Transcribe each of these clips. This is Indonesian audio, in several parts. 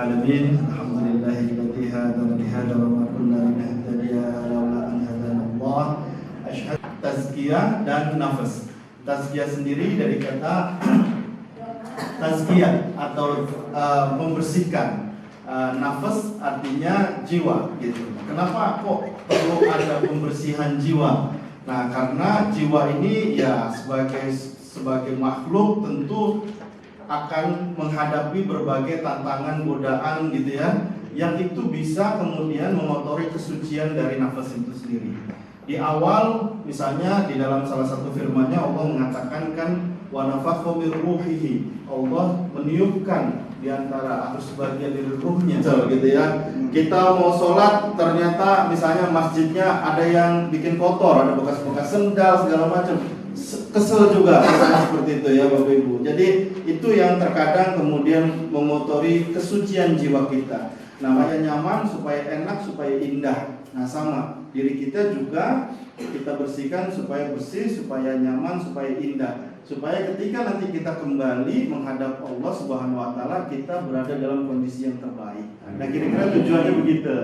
alamin. Alhamdulillahilladzi hadana li hadza wa ma kunna linahtadiya laula an hadana Allah. Asyhadu tazkiyah dan nafas. Tazkiyah sendiri dari kata tazkiyah atau membersihkan. Nafas artinya jiwa gitu. Kenapa kok perlu ada pembersihan jiwa? Nah, karena jiwa ini ya sebagai makhluk tentu akan menghadapi berbagai tantangan, godaan gitu ya, yang itu bisa kemudian mengotori kesucian dari nafas itu sendiri. Di awal misalnya di dalam salah satu firman-Nya Allah mengatakan kan wa nafakha min ruhihi. Allah meniupkan di antara atau sebagian dari ruhnya gitu ya. Kita mau sholat ternyata misalnya masjidnya ada yang bikin kotor, ada bekas-bekas sendal segala macam. Kesel juga seperti itu ya Bapak Ibu. Jadi itu yang terkadang kemudian mengotori kesucian jiwa kita. Namanya nyaman supaya enak, supaya indah. Nah sama, diri kita juga kita bersihkan supaya bersih, supaya nyaman, supaya indah. Supaya ketika nanti kita kembali menghadap Allah Subhanahu wa taala, kita berada dalam kondisi yang terbaik. Nah, kira-kira tujuannya begitu.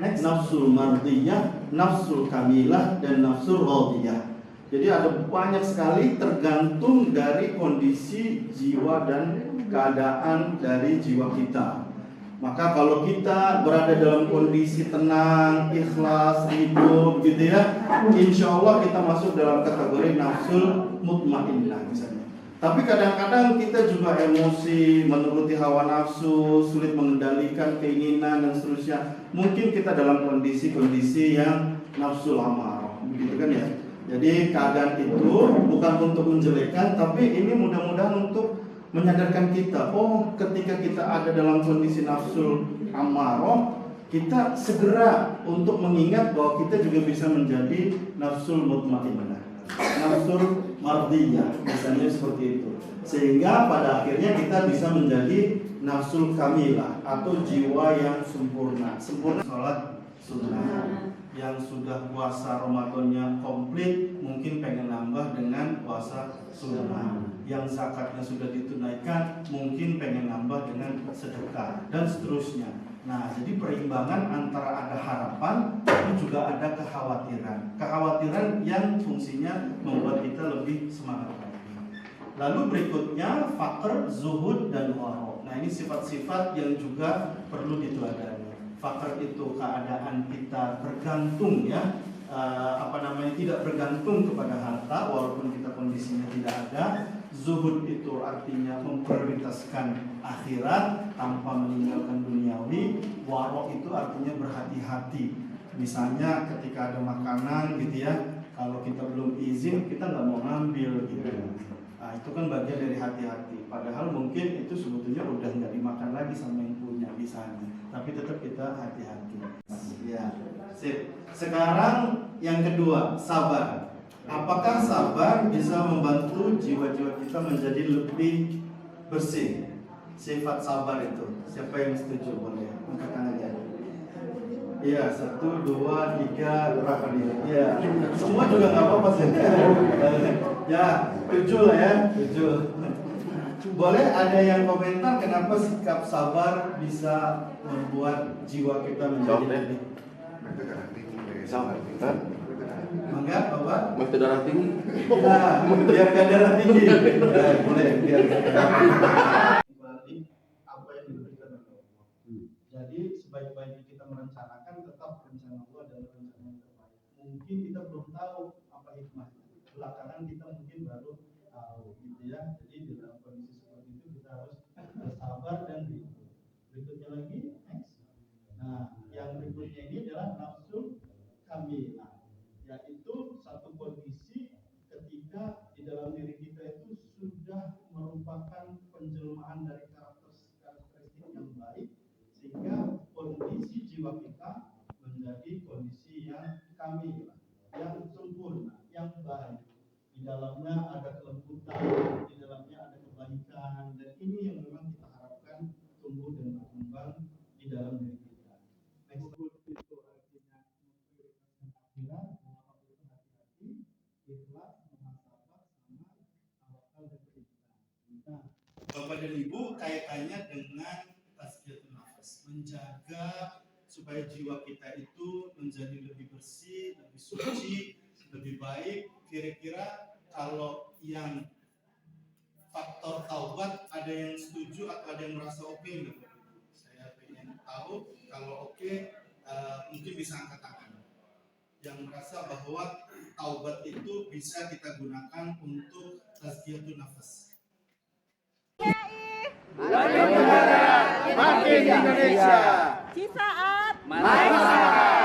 Next, nafsul mardiyah, nafsul kamilah, dan nafsul radiyah. Jadi ada banyak sekali tergantung dari kondisi jiwa dan keadaan dari jiwa kita. Maka kalau kita berada dalam kondisi tenang, ikhlas, ridho gitu ya, insya Allah kita masuk dalam kategori nafsul mutmainnah misalnya. Tapi kadang-kadang kita juga emosi, menuruti hawa nafsu, sulit mengendalikan keinginan dan seterusnya. Mungkin kita dalam kondisi-kondisi yang nafsul amarah, begitu kan ya. Jadi keadaan itu bukan untuk menjelekkan, tapi ini mudah-mudahan untuk menyadarkan kita, oh ketika kita ada dalam kondisi nafsul amarah, kita segera untuk mengingat bahwa kita juga bisa menjadi nafsul mutmainnah, nafsul mardiyah, misalnya seperti itu. Sehingga pada akhirnya kita bisa menjadi nafsul kamilah atau jiwa yang sempurna. Sempurna sholat sunnah. Yang sudah puasa Ramadannya komplit mungkin pengen nambah dengan puasa sunnah. Yang zakatnya sudah ditunaikan mungkin pengen nambah dengan sedekah dan seterusnya. Nah, jadi perimbangan antara ada harapan tapi juga ada kekhawatiran. Kekhawatiran yang fungsinya membuat kita lebih semangat lagi. Lalu berikutnya fakir, zuhud, dan waro. Nah, ini sifat-sifat yang juga perlu diteladani. Fakir itu keadaan kita bergantung ya, tidak bergantung kepada harta walaupun kita kondisinya tidak ada. Zuhud itu artinya memprioritaskan akhirat tanpa meninggalkan duniawi. Waro itu artinya berhati-hati. Misalnya ketika ada makanan gitu ya, kalau kita belum izin kita nggak mau ngambil gitu. Nah, itu kan bagian dari hati-hati. Padahal mungkin itu sebetulnya udah nggak dimakan lagi sama yang punya misalnya. Tapi tetap kita hati-hati. Ya, sip. Sekarang yang kedua, sabar. Apakah sabar bisa membantu jiwa-jiwa kita menjadi lebih bersih? Sifat sabar itu. Siapa yang setuju boleh angkat tangan aja. Iya, 1, 2, 3, berapa nih? Iya, semua juga nggak apa-apa sih. Ya, 7 lah ya, 7. Boleh ada yang komentar kenapa sikap sabar bisa membuat jiwa kita menjadi lebih sabar? Mangga, Bapak? Masih darah tinggi. Nah, biar gak darah tinggi. Boleh, biar berarti apa yang diberikan oleh Allah. Jadi sebaik-baiknya kita merencanakan, tetap rencana Allah adalah rencana yang terbaik. Mungkin kita belum tahu apa hikmahnya. Belakangan kita mungkin baru tahu, gitu ya. Jadi di dalam kondisi seperti itu kita harus bersabar dan ridho. Berikutnya lagi, next. Nah, yang berikutnya ini adalah nafsu kamilah, yaitu satu kondisi ketika di dalam diri kita itu sudah merupakan penjelmaan dari karakteristik yang baik, sehingga kondisi jiwa kita menjadi kondisi yang kamilah, yang sempurna, yang baik. Di dalamnya ada kelembutan, di dalamnya ada kebaikan, dan ini yang memang kita harapkan tumbuh dan berkembang di dalam diri kita. Next itu artinya memprioritaskan akhirat, mengapa itu hati-hati, ikhlas, muhasabah, sama tawakal dan cinta. Nah, Bapak dan Ibu kaitannya dengan tazkiyatun nafs. menjaga supaya jiwa kita itu menjadi lebih bersih, lebih suci, lebih baik. Kira-kira kalau yang faktor taubat ada yang setuju atau ada yang merasa oke nggak? Saya ingin tahu. Kalau oke, mungkin bisa angkat tangan. Yang merasa bahwa taubat itu bisa kita gunakan untuk tazkiyatun nafas. Makin Indonesia. Cisaat. Makin